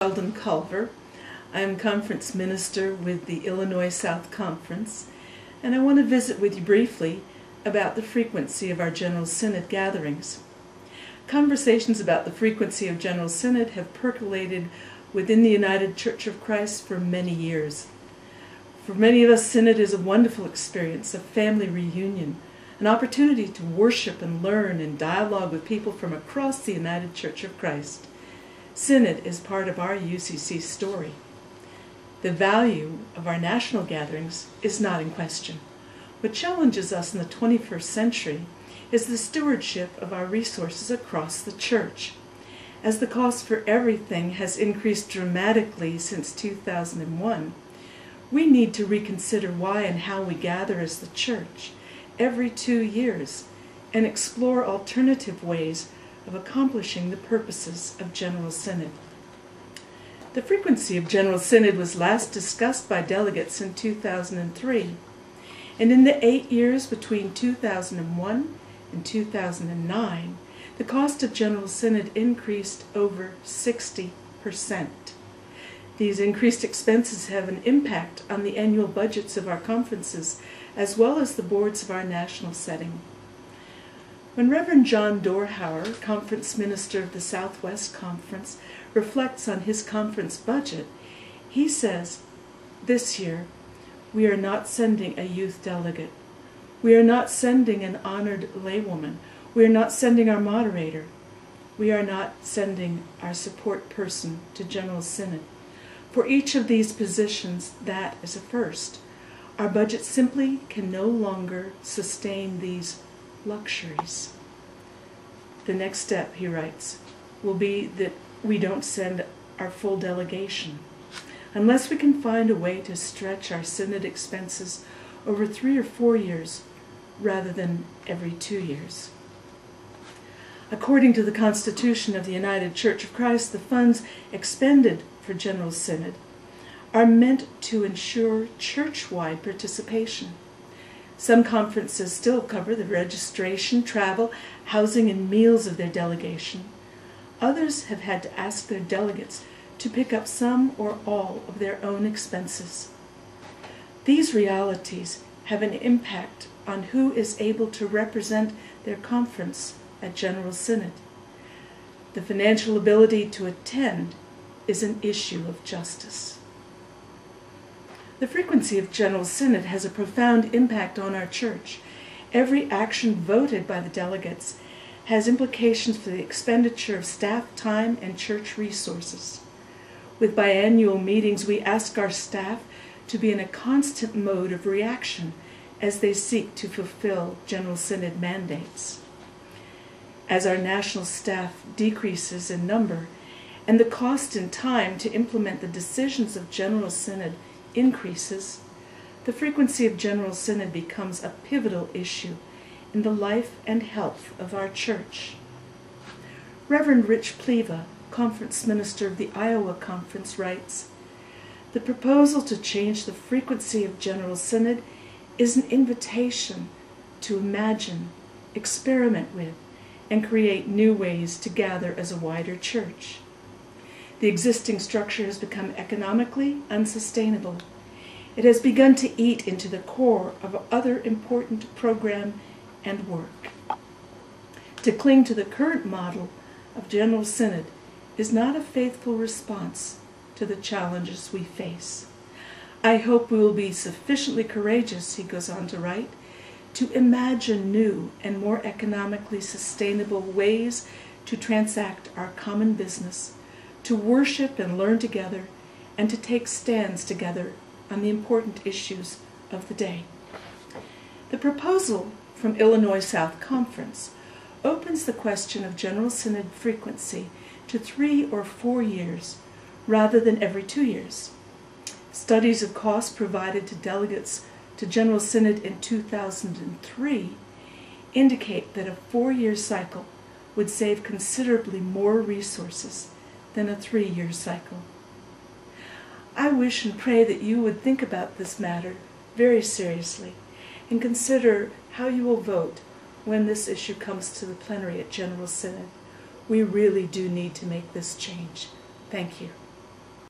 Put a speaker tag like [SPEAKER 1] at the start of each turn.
[SPEAKER 1] Sheldon Culver. I am Conference Minister with the Illinois South Conference, and I want to visit with you briefly about the frequency of our General Synod gatherings. Conversations about the frequency of General Synod have percolated within the United Church of Christ for many years. For many of us, Synod is a wonderful experience, a family reunion, an opportunity to worship and learn and dialogue with people from across the United Church of Christ. Synod is part of our UCC story. The value of our national gatherings is not in question. What challenges us in the 21st century is the stewardship of our resources across the church. As the cost for everything has increased dramatically since 2001, we need to reconsider why and how we gather as the church every 2 years and explore alternative ways of accomplishing the purposes of General Synod. The frequency of General Synod was last discussed by delegates in 2003, and in the 8 years between 2001 and 2009, the cost of General Synod increased over 60%. These increased expenses have an impact on the annual budgets of our conferences, as well as the boards of our national setting. When Reverend John Dorhauer, Conference Minister of the Southwest Conference, reflects on his conference budget, he says, "This year, we are not sending a youth delegate. We are not sending an honored laywoman. We are not sending our moderator. We are not sending our support person to General Synod. For each of these positions, that is a first. Our budget simply can no longer sustain these luxuries." The next step, he writes, will be that we don't send our full delegation, unless we can find a way to stretch our synod expenses over 3 or 4 years rather than every 2 years. According to the Constitution of the United Church of Christ, the funds expended for General Synod are meant to ensure church-wide participation. Some conferences still cover the registration, travel, housing, and meals of their delegation. Others have had to ask their delegates to pick up some or all of their own expenses. These realities have an impact on who is able to represent their conference at General Synod. The financial ability to attend is an issue of justice. The frequency of General Synod has a profound impact on our church. Every action voted by the delegates has implications for the expenditure of staff time and church resources. With biannual meetings, we ask our staff to be in a constant mode of reaction as they seek to fulfill General Synod mandates. As our national staff decreases in number and the cost and time to implement the decisions of General Synod increases, the frequency of General Synod becomes a pivotal issue in the life and health of our church. Reverend Rich Pleva, Conference Minister of the Iowa Conference, writes, "The proposal to change the frequency of General Synod is an invitation to imagine, experiment with, and create new ways to gather as a wider church. The existing structure has become economically unsustainable. It has begun to eat into the core of other important program and work. To cling to the current model of General Synod is not a faithful response to the challenges we face. I hope we will be sufficiently courageous," he goes on to write, "to imagine new and more economically sustainable ways to transact our common business, to worship and learn together, and to take stands together on the important issues of the day." The proposal from Illinois South Conference opens the question of General Synod frequency to 3 or 4 years rather than every 2 years. Studies of costs provided to delegates to General Synod in 2003 indicate that a 4-year cycle would save considerably more resources than a 3-year cycle. I wish and pray that you would think about this matter very seriously and consider how you will vote when this issue comes to the plenary at General Synod. We really do need to make this change. Thank you.